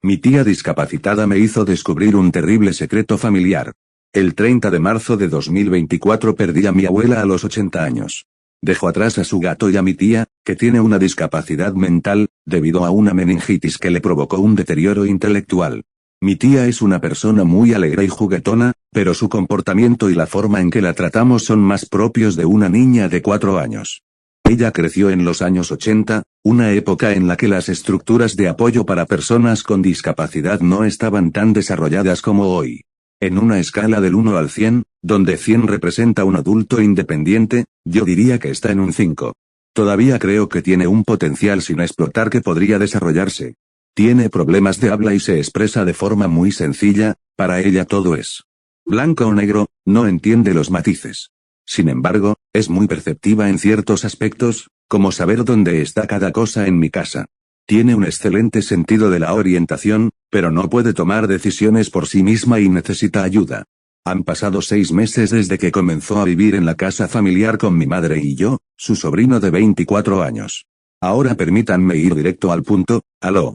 Mi tía discapacitada me hizo descubrir un terrible secreto familiar. El 30 de marzo de 2024 perdí a mi abuela a los 80 años. Dejó atrás a su gato y a mi tía, que tiene una discapacidad mental, debido a una meningitis que le provocó un deterioro intelectual. Mi tía es una persona muy alegre y juguetona, pero su comportamiento y la forma en que la tratamos son más propios de una niña de 4 años. Ella creció en los años 80, una época en la que las estructuras de apoyo para personas con discapacidad no estaban tan desarrolladas como hoy. En una escala del 1 al 100, donde 100 representa un adulto independiente, yo diría que está en un 5. Todavía creo que tiene un potencial sin explotar que podría desarrollarse. Tiene problemas de habla y se expresa de forma muy sencilla, para ella todo es blanco o negro, no entiende los matices. Sin embargo, es muy perceptiva en ciertos aspectos, como saber dónde está cada cosa en mi casa. Tiene un excelente sentido de la orientación, pero no puede tomar decisiones por sí misma y necesita ayuda. Han pasado 6 meses desde que comenzó a vivir en la casa familiar con mi madre y yo, su sobrino de 24 años. Ahora permítanme ir directo al punto. A lo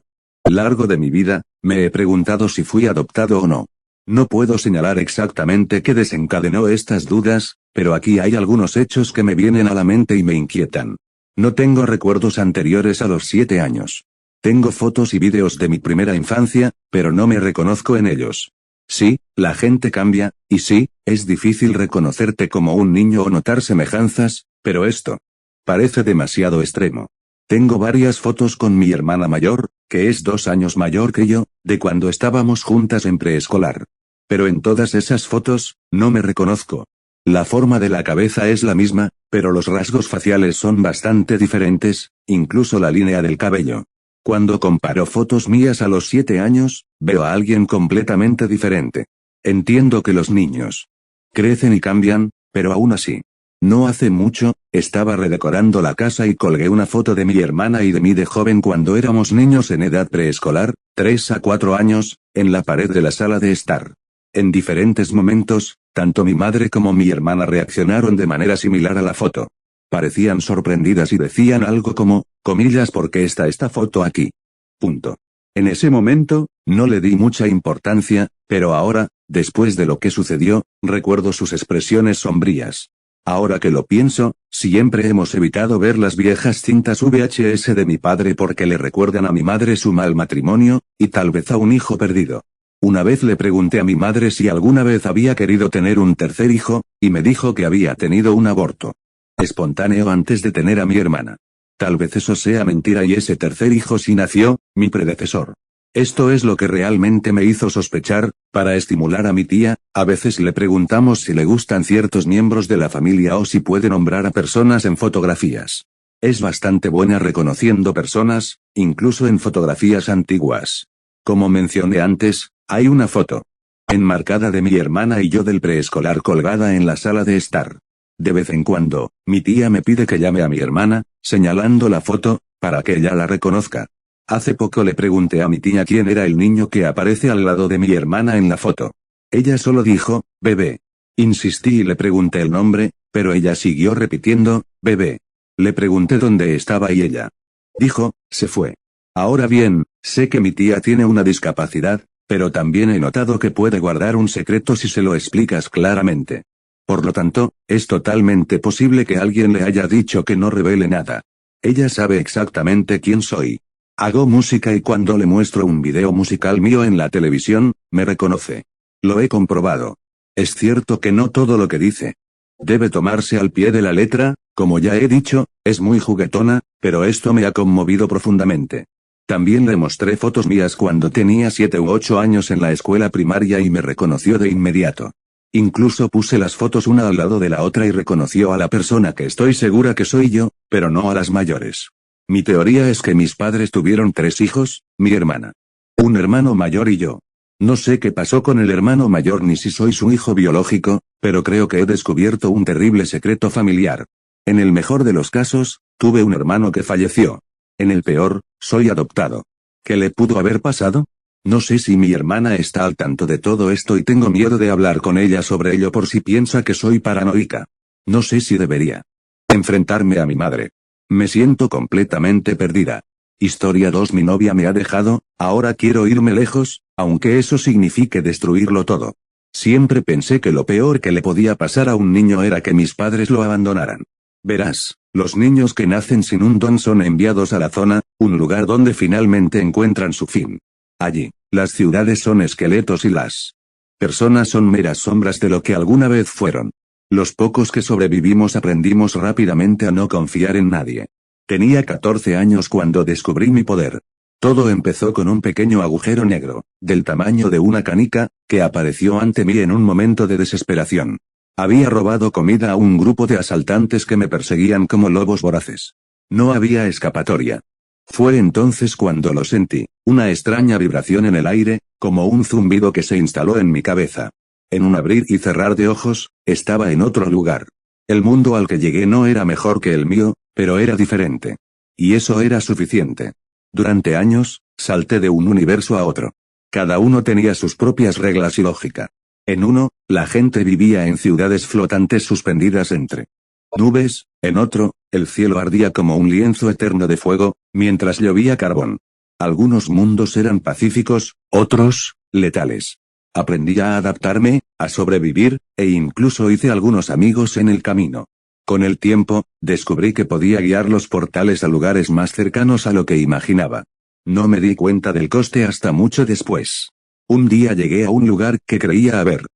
largo de mi vida, me he preguntado si fui adoptado o no. No puedo señalar exactamente qué desencadenó estas dudas, pero aquí hay algunos hechos que me vienen a la mente y me inquietan. No tengo recuerdos anteriores a los 7 años. Tengo fotos y vídeos de mi primera infancia, pero no me reconozco en ellos. Sí, la gente cambia, y sí, es difícil reconocerte como un niño o notar semejanzas, pero esto parece demasiado extremo. Tengo varias fotos con mi hermana mayor, que es 2 años mayor que yo, de cuando estábamos juntas en preescolar. Pero en todas esas fotos, no me reconozco. La forma de la cabeza es la misma, pero los rasgos faciales son bastante diferentes, incluso la línea del cabello. Cuando comparo fotos mías a los 7 años, veo a alguien completamente diferente. Entiendo que los niños crecen y cambian, pero aún así. No hace mucho, estaba redecorando la casa y colgué una foto de mi hermana y de mí de joven cuando éramos niños en edad preescolar, 3 a 4 años, en la pared de la sala de estar. En diferentes momentos, tanto mi madre como mi hermana reaccionaron de manera similar a la foto. Parecían sorprendidas y decían algo como, comillas, ¿por qué está esta foto aquí? Punto. En ese momento, no le di mucha importancia, pero ahora, después de lo que sucedió, recuerdo sus expresiones sombrías. Ahora que lo pienso, siempre hemos evitado ver las viejas cintas VHS de mi padre porque le recuerdan a mi madre su mal matrimonio, y tal vez a un hijo perdido. Una vez le pregunté a mi madre si alguna vez había querido tener un tercer hijo, y me dijo que había tenido un aborto espontáneo antes de tener a mi hermana. Tal vez eso sea mentira y ese tercer hijo sí nació, mi predecesor. Esto es lo que realmente me hizo sospechar. Para estimular a mi tía, a veces le preguntamos si le gustan ciertos miembros de la familia o si puede nombrar a personas en fotografías. Es bastante buena reconociendo personas, incluso en fotografías antiguas. Como mencioné antes, hay una foto enmarcada de mi hermana y yo del preescolar colgada en la sala de estar. De vez en cuando, mi tía me pide que llame a mi hermana, señalando la foto, para que ella la reconozca. Hace poco le pregunté a mi tía quién era el niño que aparece al lado de mi hermana en la foto. Ella solo dijo, bebé. Insistí y le pregunté el nombre, pero ella siguió repitiendo, bebé. Le pregunté dónde estaba y ella dijo, se fue. Ahora bien, sé que mi tía tiene una discapacidad, pero también he notado que puede guardar un secreto si se lo explicas claramente. Por lo tanto, es totalmente posible que alguien le haya dicho que no revele nada. Ella sabe exactamente quién soy. Hago música y cuando le muestro un video musical mío en la televisión, me reconoce. Lo he comprobado. Es cierto que no todo lo que dice debe tomarse al pie de la letra, como ya he dicho, es muy juguetona, pero esto me ha conmovido profundamente. También le mostré fotos mías cuando tenía 7 u 8 años en la escuela primaria y me reconoció de inmediato. Incluso puse las fotos una al lado de la otra y reconoció a la persona que estoy segura que soy yo, pero no a las mayores. Mi teoría es que mis padres tuvieron 3 hijos, mi hermana, un hermano mayor y yo. No sé qué pasó con el hermano mayor ni si soy su hijo biológico, pero creo que he descubierto un terrible secreto familiar. En el mejor de los casos, tuve un hermano que falleció. En el peor, soy adoptado. ¿Qué le pudo haber pasado? No sé si mi hermana está al tanto de todo esto y tengo miedo de hablar con ella sobre ello por si piensa que soy paranoica. No sé si debería enfrentarme a mi madre. Me siento completamente perdida. Historia 2. Mi novia me ha dejado, Ahora quiero irme lejos, aunque eso signifique destruirlo todo. Siempre pensé que lo peor que le podía pasar a un niño era que mis padres lo abandonaran. Verás, los niños que nacen sin un don son enviados a la zona, un lugar donde finalmente encuentran su fin. Allí, las ciudades son esqueletos y las personas son meras sombras de lo que alguna vez fueron. Los pocos que sobrevivimos aprendimos rápidamente a no confiar en nadie. Tenía 14 años cuando descubrí mi poder. Todo empezó con un pequeño agujero negro, del tamaño de una canica, que apareció ante mí en un momento de desesperación. Había robado comida a un grupo de asaltantes que me perseguían como lobos voraces. No había escapatoria. Fue entonces cuando lo sentí, una extraña vibración en el aire, como un zumbido que se instaló en mi cabeza. En un abrir y cerrar de ojos, estaba en otro lugar. El mundo al que llegué no era mejor que el mío, pero era diferente. Y eso era suficiente. Durante años, salté de un universo a otro. Cada uno tenía sus propias reglas y lógica. En uno, la gente vivía en ciudades flotantes suspendidas entre nubes, en otro, el cielo ardía como un lienzo eterno de fuego, mientras llovía carbón. Algunos mundos eran pacíficos, otros, letales. Aprendí a adaptarme, a sobrevivir, e incluso hice algunos amigos en el camino. Con el tiempo, descubrí que podía guiar los portales a lugares más cercanos a lo que imaginaba. No me di cuenta del coste hasta mucho después. Un día llegué a un lugar que creía haber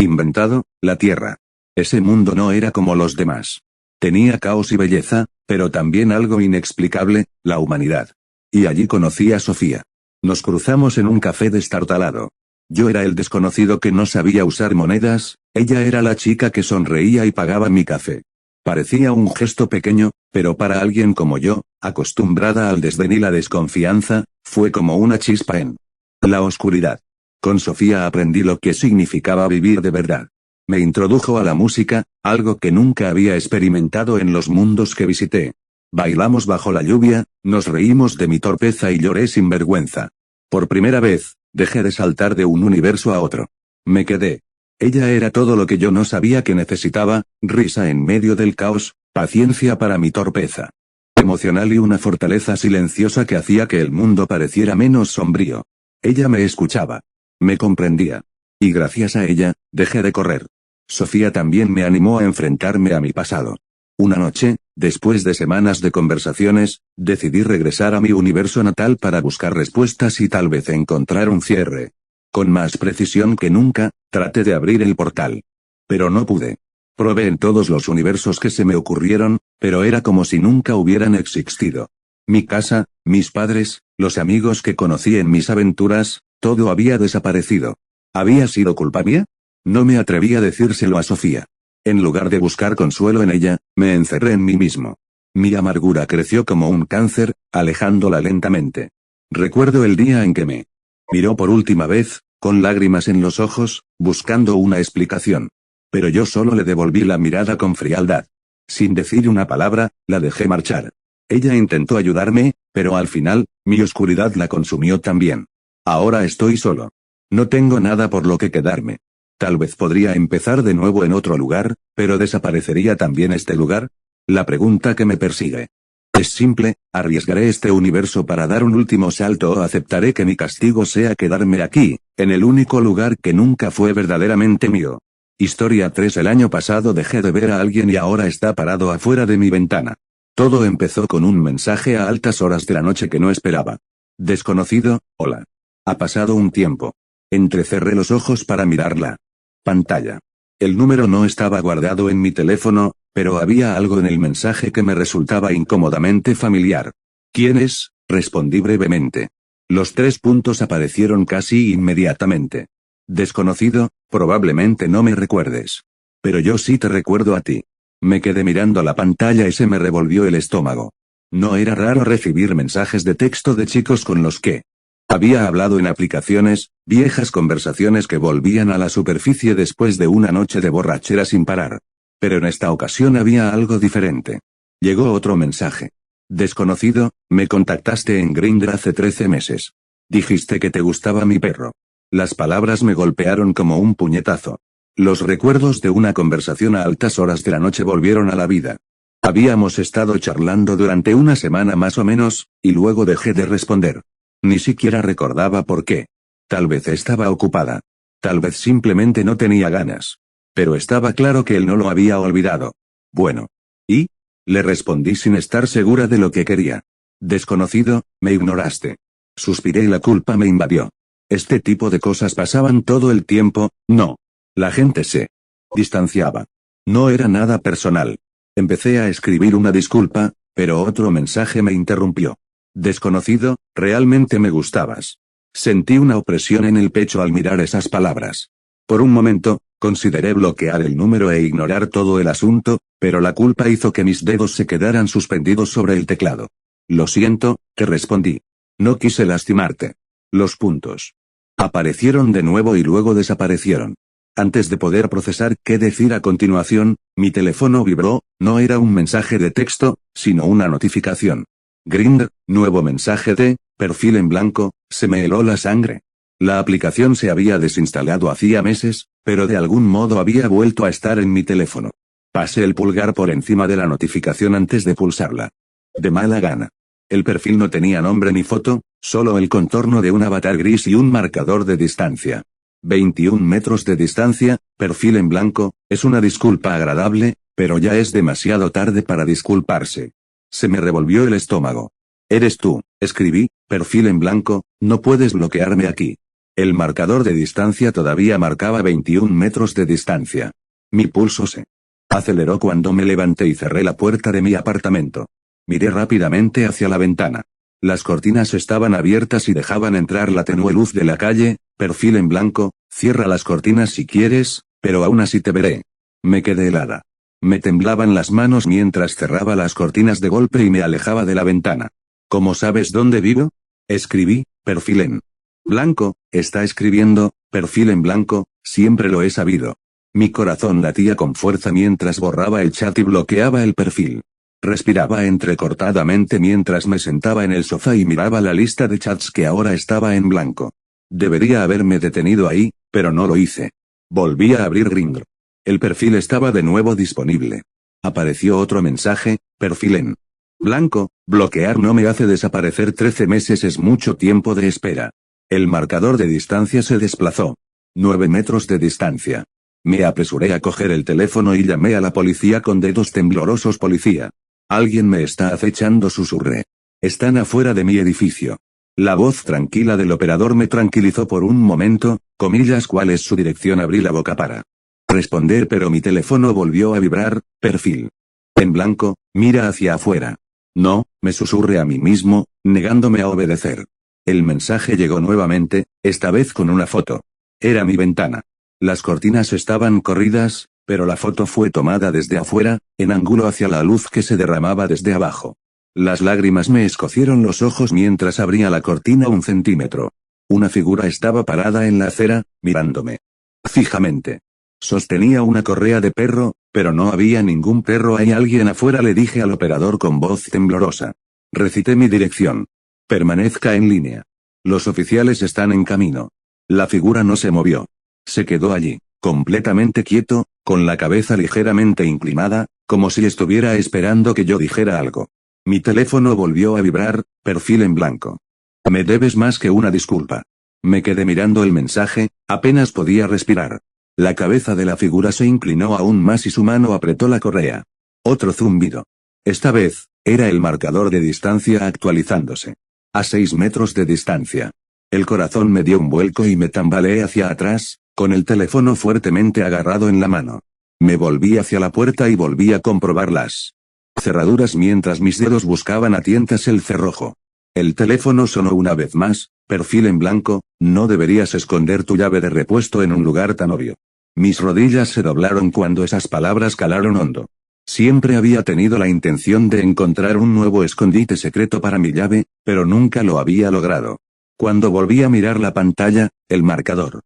inventado, la Tierra. Ese mundo no era como los demás. Tenía caos y belleza, pero también algo inexplicable, la humanidad. Y allí conocí a Sofía. Nos cruzamos en un café destartalado. Yo era el desconocido que no sabía usar monedas, ella era la chica que sonreía y pagaba mi café. Parecía un gesto pequeño, pero para alguien como yo, acostumbrada al desdén y la desconfianza, fue como una chispa en la oscuridad. Con Sofía aprendí lo que significaba vivir de verdad. Me introdujo a la música, algo que nunca había experimentado en los mundos que visité. Bailamos bajo la lluvia, nos reímos de mi torpeza y lloré sin vergüenza. Por primera vez, dejé de saltar de un universo a otro. Me quedé. Ella era todo lo que yo no sabía que necesitaba, risa en medio del caos, paciencia para mi torpeza emocional y una fortaleza silenciosa que hacía que el mundo pareciera menos sombrío. Ella me escuchaba. Me comprendía. Y gracias a ella, dejé de correr. Sofía también me animó a enfrentarme a mi pasado. Una noche, después de semanas de conversaciones, decidí regresar a mi universo natal para buscar respuestas y tal vez encontrar un cierre. Con más precisión que nunca, traté de abrir el portal. Pero no pude. Probé en todos los universos que se me ocurrieron, pero era como si nunca hubieran existido. Mi casa, mis padres, los amigos que conocí en mis aventuras, todo había desaparecido. ¿Había sido culpa mía? No me atreví a decírselo a Sofía. En lugar de buscar consuelo en ella, me encerré en mí mismo. Mi amargura creció como un cáncer, alejándola lentamente. Recuerdo el día en que me miró por última vez, con lágrimas en los ojos, buscando una explicación. Pero yo solo le devolví la mirada con frialdad. Sin decir una palabra, la dejé marchar. Ella intentó ayudarme, pero al final, mi oscuridad la consumió también. Ahora estoy solo. No tengo nada por lo que quedarme. Tal vez podría empezar de nuevo en otro lugar, pero ¿desaparecería también este lugar? La pregunta que me persigue es simple: ¿arriesgaré este universo para dar un último salto o aceptaré que mi castigo sea quedarme aquí, en el único lugar que nunca fue verdaderamente mío? Historia 3. El año pasado dejé de ver a alguien y ahora está parado afuera de mi ventana. Todo empezó con un mensaje a altas horas de la noche que no esperaba. Desconocido, hola. Ha pasado un tiempo. Entrecerré los ojos para mirarla. Pantalla. El número no estaba guardado en mi teléfono, pero había algo en el mensaje que me resultaba incómodamente familiar. ¿Quién es?, respondí brevemente. Los 3 puntos aparecieron casi inmediatamente. Desconocido, probablemente no me recuerdes. Pero yo sí te recuerdo a ti. Me quedé mirando la pantalla y se me revolvió el estómago. No era raro recibir mensajes de texto de chicos con los que había hablado en aplicaciones, viejas conversaciones que volvían a la superficie después de una noche de borrachera sin parar. Pero en esta ocasión había algo diferente. Llegó otro mensaje. Desconocido, me contactaste en Grindr hace 13 meses. Dijiste que te gustaba mi perro. Las palabras me golpearon como un puñetazo. Los recuerdos de una conversación a altas horas de la noche volvieron a la vida. Habíamos estado charlando durante una semana más o menos, y luego dejé de responder. Ni siquiera recordaba por qué. Tal vez estaba ocupada. Tal vez simplemente no tenía ganas. Pero estaba claro que él no lo había olvidado. Bueno. ¿Y? Le respondí sin estar segura de lo que quería. Desconocido, me ignoraste. Suspiré y la culpa me invadió. Este tipo de cosas pasaban todo el tiempo, ¿no? La gente se distanciaba. No era nada personal. Empecé a escribir una disculpa, pero otro mensaje me interrumpió. Desconocido, realmente me gustabas. Sentí una opresión en el pecho al mirar esas palabras. Por un momento, consideré bloquear el número e ignorar todo el asunto, pero la culpa hizo que mis dedos se quedaran suspendidos sobre el teclado. Lo siento, te respondí. No quise lastimarte. Los puntos aparecieron de nuevo y luego desaparecieron. Antes de poder procesar qué decir a continuación, mi teléfono vibró, no era un mensaje de texto, sino una notificación. Grindr, nuevo mensaje de, perfil en blanco, se me heló la sangre. La aplicación se había desinstalado hacía meses, pero de algún modo había vuelto a estar en mi teléfono. Pasé el pulgar por encima de la notificación antes de pulsarla. De mala gana. El perfil no tenía nombre ni foto, solo el contorno de un avatar gris y un marcador de distancia. 21 metros de distancia, perfil en blanco, es una disculpa agradable, pero ya es demasiado tarde para disculparse. Se me revolvió el estómago. Eres tú, escribí, perfil en blanco, no puedes bloquearme aquí. El marcador de distancia todavía marcaba 21 metros de distancia. Mi pulso se aceleró cuando me levanté y cerré la puerta de mi apartamento. Miré rápidamente hacia la ventana. Las cortinas estaban abiertas y dejaban entrar la tenue luz de la calle, perfil en blanco, cierra las cortinas si quieres, pero aún así te veré. Me quedé helada. Me temblaban las manos mientras cerraba las cortinas de golpe y me alejaba de la ventana. ¿Cómo sabes dónde vivo? Escribí, perfil en blanco, está escribiendo, perfil en blanco, siempre lo he sabido. Mi corazón latía con fuerza mientras borraba el chat y bloqueaba el perfil. Respiraba entrecortadamente mientras me sentaba en el sofá y miraba la lista de chats que ahora estaba en blanco. Debería haberme detenido ahí, pero no lo hice. Volví a abrir Grindr. El perfil estaba de nuevo disponible. Apareció otro mensaje, perfil en blanco, bloquear no me hace desaparecer 13 meses es mucho tiempo de espera. El marcador de distancia se desplazó. 9 metros de distancia. Me apresuré a coger el teléfono y llamé a la policía con dedos temblorosos. Policía. Alguien me está acechando, susurré. Están afuera de mi edificio. La voz tranquila del operador me tranquilizó por un momento, comillas, ¿cuál es su dirección? Abrí la boca para responder, pero mi teléfono volvió a vibrar, perfil en blanco, mira hacia afuera. No, me susurré a mí mismo, negándome a obedecer. El mensaje llegó nuevamente, esta vez con una foto. Era mi ventana. Las cortinas estaban corridas, pero la foto fue tomada desde afuera, en ángulo hacia la luz que se derramaba desde abajo. Las lágrimas me escocieron los ojos mientras abría la cortina 1 centímetro. Una figura estaba parada en la acera, mirándome fijamente. Sostenía una correa de perro, pero no había ningún perro. ¿Hay alguien afuera?, le dije al operador con voz temblorosa. Recité mi dirección. Permanezca en línea. Los oficiales están en camino. La figura no se movió. Se quedó allí, completamente quieto, con la cabeza ligeramente inclinada, como si estuviera esperando que yo dijera algo. Mi teléfono volvió a vibrar, perfil en blanco. Me debes más que una disculpa. Me quedé mirando el mensaje, apenas podía respirar. La cabeza de la figura se inclinó aún más y su mano apretó la correa. Otro zumbido. Esta vez, era el marcador de distancia actualizándose. A 6 metros de distancia. El corazón me dio un vuelco y me tambaleé hacia atrás, con el teléfono fuertemente agarrado en la mano. Me volví hacia la puerta y volví a comprobar las cerraduras mientras mis dedos buscaban a tientas el cerrojo. El teléfono sonó una vez más, perfil en blanco, no deberías esconder tu llave de repuesto en un lugar tan obvio. Mis rodillas se doblaron cuando esas palabras calaron hondo. Siempre había tenido la intención de encontrar un nuevo escondite secreto para mi llave, pero nunca lo había logrado. Cuando volví a mirar la pantalla, el marcador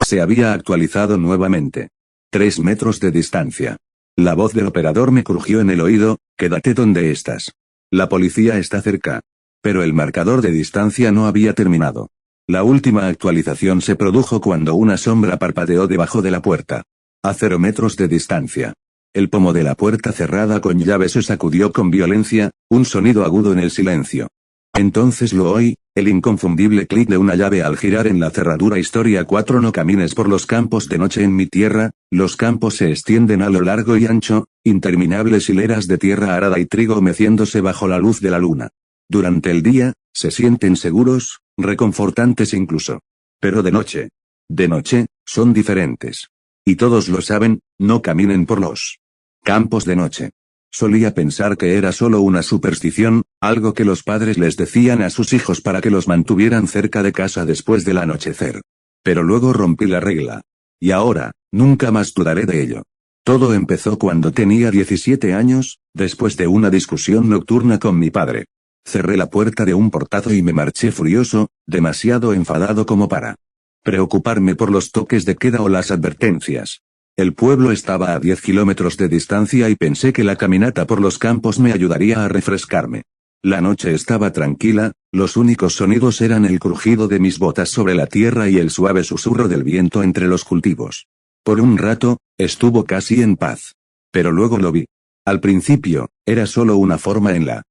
se había actualizado nuevamente. 3 metros de distancia. La voz del operador me crujió en el oído, quédate donde estás. La policía está cerca. Pero el marcador de distancia no había terminado. La última actualización se produjo cuando una sombra parpadeó debajo de la puerta. A 0 metros de distancia. El pomo de la puerta cerrada con llave se sacudió con violencia, un sonido agudo en el silencio. Entonces lo oí, el inconfundible clic de una llave al girar en la cerradura. Historia 4. No camines por los campos de noche en mi tierra, los campos se extienden a lo largo y ancho, interminables hileras de tierra arada y trigo meciéndose bajo la luz de la luna. Durante el día, se sienten seguros, reconfortantes incluso. Pero de noche, son diferentes. Y todos lo saben, no caminen por los campos de noche. Solía pensar que era solo una superstición, algo que los padres les decían a sus hijos para que los mantuvieran cerca de casa después del anochecer. Pero luego rompí la regla. Y ahora, nunca más dudaré de ello. Todo empezó cuando tenía 17 años, después de una discusión nocturna con mi padre. Cerré la puerta de un portazo y me marché furioso, demasiado enfadado como para preocuparme por los toques de queda o las advertencias. El pueblo estaba a 10 kilómetros de distancia y pensé que la caminata por los campos me ayudaría a refrescarme. La noche estaba tranquila, los únicos sonidos eran el crujido de mis botas sobre la tierra y el suave susurro del viento entre los cultivos. Por un rato, estuvo casi en paz. Pero luego lo vi. Al principio, era solo una forma en la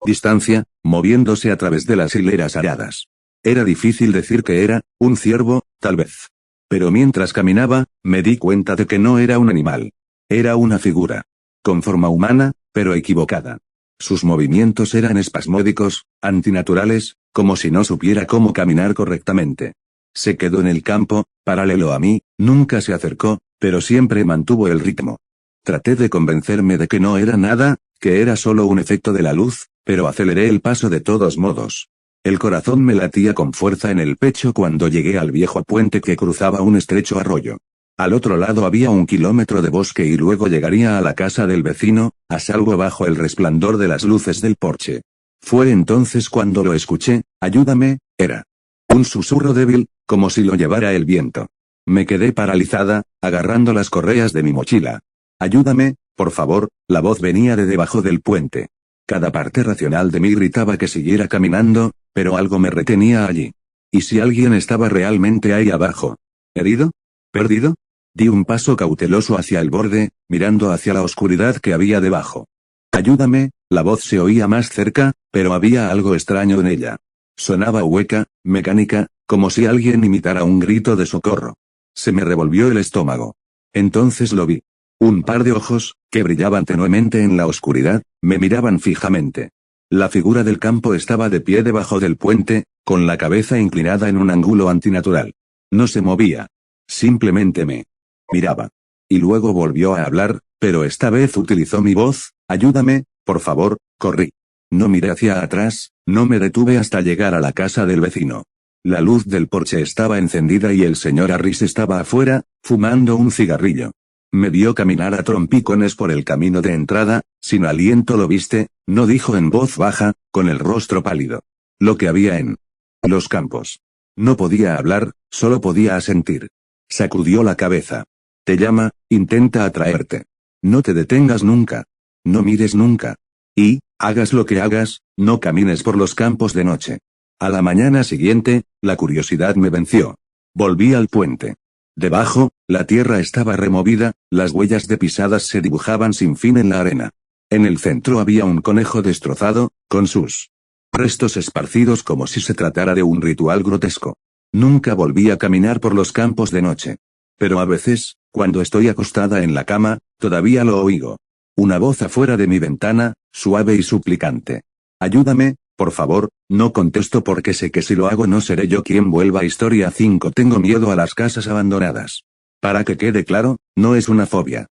distancia, moviéndose a través de las hileras aradas. Era difícil decir que era un ciervo, tal vez. Pero mientras caminaba, me di cuenta de que no era un animal. Era una figura. Con forma humana, pero equivocada. Sus movimientos eran espasmódicos, antinaturales, como si no supiera cómo caminar correctamente. Se quedó en el campo, paralelo a mí, nunca se acercó, pero siempre mantuvo el ritmo. Traté de convencerme de que no era nada, que era solo un efecto de la luz, pero aceleré el paso de todos modos. El corazón me latía con fuerza en el pecho cuando llegué al viejo puente que cruzaba un estrecho arroyo. Al otro lado había 1 kilómetro de bosque y luego llegaría a la casa del vecino, a salvo bajo el resplandor de las luces del porche. Fue entonces cuando lo escuché. Ayúdame, era un susurro débil, como si lo llevara el viento. Me quedé paralizada, agarrando las correas de mi mochila. Ayúdame, por favor, la voz venía de debajo del puente. Cada parte racional de mí gritaba que siguiera caminando, pero algo me retenía allí. ¿Y si alguien estaba realmente ahí abajo? ¿Herido? ¿Perdido? Di un paso cauteloso hacia el borde, mirando hacia la oscuridad que había debajo. Ayúdame, la voz se oía más cerca, pero había algo extraño en ella. Sonaba hueca, mecánica, como si alguien imitara un grito de socorro. Se me revolvió el estómago. Entonces lo vi. Un par de ojos, que brillaban tenuemente en la oscuridad, me miraban fijamente. La figura del campo estaba de pie debajo del puente, con la cabeza inclinada en un ángulo antinatural. No se movía. Simplemente me miraba. Y luego volvió a hablar, pero esta vez utilizó mi voz. Ayúdame, por favor. Corrí. No miré hacia atrás, no me detuve hasta llegar a la casa del vecino. La luz del porche estaba encendida y el señor Harris estaba afuera, fumando un cigarrillo. Me vio caminar a trompicones por el camino de entrada, sin aliento. ¿Lo viste?, no dijo en voz baja, con el rostro pálido. Lo que había en los campos. No podía hablar, solo podía asentir. Sacudió la cabeza. Te llama, intenta atraerte. No te detengas nunca. No mires nunca. Y, hagas lo que hagas, no camines por los campos de noche. A la mañana siguiente, la curiosidad me venció. Volví al puente. Debajo, la tierra estaba removida, las huellas de pisadas se dibujaban sin fin en la arena. En el centro había un conejo destrozado, con sus restos esparcidos como si se tratara de un ritual grotesco. Nunca volví a caminar por los campos de noche. Pero a veces, cuando estoy acostada en la cama, todavía lo oigo. Una voz afuera de mi ventana, suave y suplicante. Ayúdame, por favor. No contesto porque sé que si lo hago no seré yo quien vuelva. Historia 5. Tengo miedo a las casas abandonadas. Para que quede claro, no es una fobia.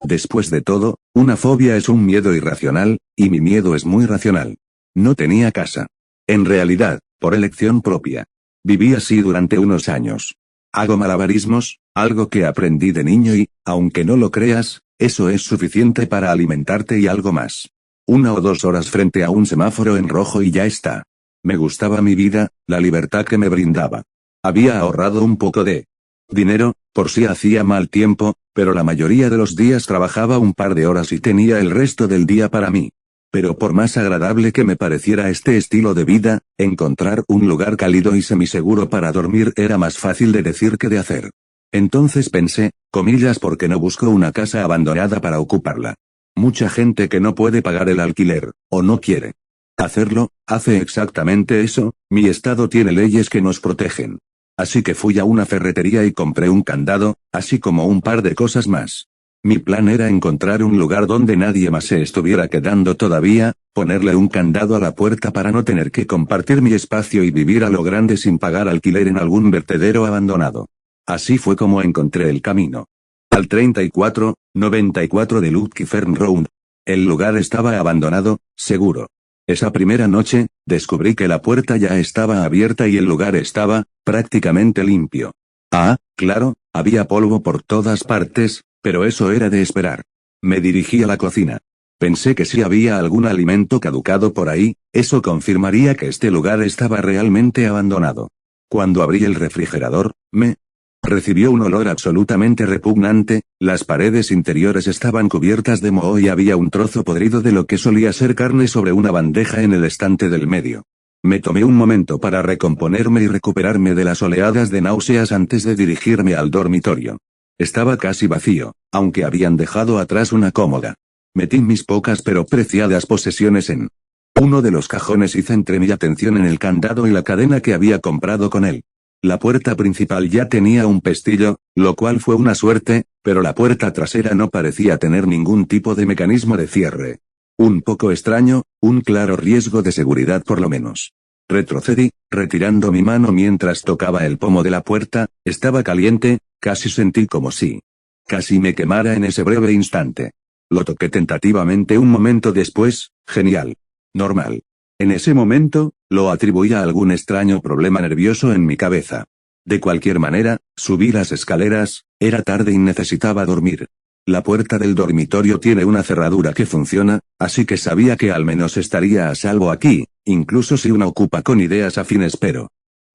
Después de todo, una fobia es un miedo irracional, y mi miedo es muy racional. No tenía casa. En realidad, por elección propia. Viví así durante unos años. Hago malabarismos, algo que aprendí de niño y, aunque no lo creas, eso es suficiente para alimentarte y algo más. 1 o 2 horas frente a un semáforo en rojo y ya está. Me gustaba mi vida, la libertad que me brindaba. Había ahorrado un poco de dinero, por si hacía mal tiempo, pero la mayoría de los días trabajaba un par de horas y tenía el resto del día para mí. Pero por más agradable que me pareciera este estilo de vida, encontrar un lugar cálido y semiseguro para dormir era más fácil de decir que de hacer. Entonces pensé, comillas, ¿por qué no busco una casa abandonada para ocuparla? Mucha gente que no puede pagar el alquiler, o no quiere. Hacerlo, hace exactamente eso, mi estado tiene leyes que nos protegen. Así que fui a una ferretería y compré un candado, así como un par de cosas más. Mi plan era encontrar un lugar donde nadie más se estuviera quedando todavía, ponerle un candado a la puerta para no tener que compartir mi espacio y vivir a lo grande sin pagar alquiler en algún vertedero abandonado. Así fue como encontré el camino. Al 3494 de Lucky Fern Road. El lugar estaba abandonado, seguro. Esa primera noche, descubrí que la puerta ya estaba abierta y el lugar estaba, prácticamente limpio. Ah, claro, había polvo por todas partes, pero eso era de esperar. Me dirigí a la cocina. Pensé que si había algún alimento caducado por ahí, eso confirmaría que este lugar estaba realmente abandonado. Cuando abrí el refrigerador, me recibió un olor absolutamente repugnante, las paredes interiores estaban cubiertas de moho y había un trozo podrido de lo que solía ser carne sobre una bandeja en el estante del medio. Me tomé un momento para recomponerme y recuperarme de las oleadas de náuseas antes de dirigirme al dormitorio. Estaba casi vacío, aunque habían dejado atrás una cómoda. Metí mis pocas pero preciadas posesiones en uno de los cajones y centré mi atención en el candado y la cadena que había comprado con él. La puerta principal ya tenía un pestillo, lo cual fue una suerte, pero la puerta trasera no parecía tener ningún tipo de mecanismo de cierre. Un poco extraño, un claro riesgo de seguridad por lo menos. Retrocedí, retirando mi mano mientras tocaba el pomo de la puerta, estaba caliente, casi sentí como si casi me quemara en ese breve instante. Lo toqué tentativamente un momento después, genial. Normal. En ese momento, lo atribuía a algún extraño problema nervioso en mi cabeza. De cualquier manera, subí las escaleras, era tarde y necesitaba dormir. La puerta del dormitorio tiene una cerradura que funciona, así que sabía que al menos estaría a salvo aquí, incluso si una ocupa con ideas afines pero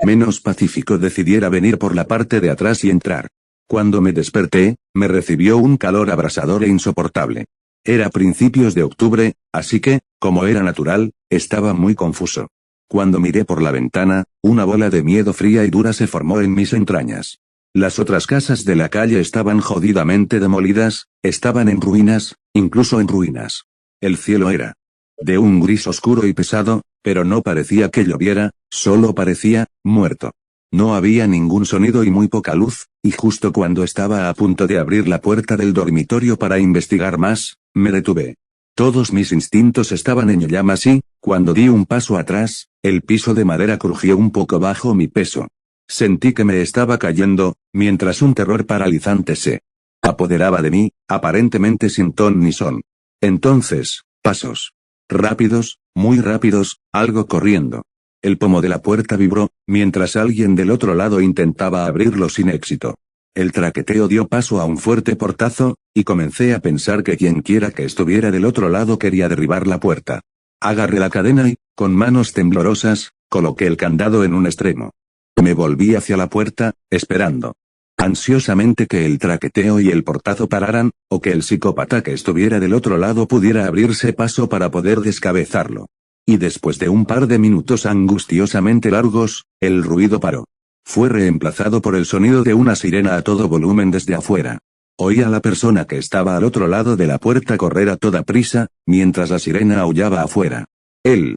menos pacífico decidiera venir por la parte de atrás y entrar. Cuando me desperté, me recibió un calor abrasador e insoportable. Era principios de octubre, así que, como era natural, estaba muy confuso. Cuando miré por la ventana, una bola de miedo fría y dura se formó en mis entrañas. Las otras casas de la calle estaban jodidamente demolidas, estaban en ruinas, incluso en ruinas. El cielo era de un gris oscuro y pesado, pero no parecía que lloviera, solo parecía muerto. No había ningún sonido y muy poca luz, y justo cuando estaba a punto de abrir la puerta del dormitorio para investigar más, me detuve. Todos mis instintos estaban en llamas y, cuando di un paso atrás, el piso de madera crujió un poco bajo mi peso. Sentí que me estaba cayendo, mientras un terror paralizante se apoderaba de mí, aparentemente sin ton ni son. Entonces, pasos. Rápidos, muy rápidos, algo corriendo. El pomo de la puerta vibró, mientras alguien del otro lado intentaba abrirlo sin éxito. El traqueteo dio paso a un fuerte portazo, y comencé a pensar que quienquiera que estuviera del otro lado quería derribar la puerta. Agarré la cadena y, con manos temblorosas, coloqué el candado en un extremo. Me volví hacia la puerta, esperando ansiosamente que el traqueteo y el portazo pararan, o que el psicópata que estuviera del otro lado pudiera abrirse paso para poder descabezarlo. Y después de un par de minutos angustiosamente largos, el ruido paró. Fue reemplazado por el sonido de una sirena a todo volumen desde afuera. Oí a la persona que estaba al otro lado de la puerta correr a toda prisa, mientras la sirena aullaba afuera. El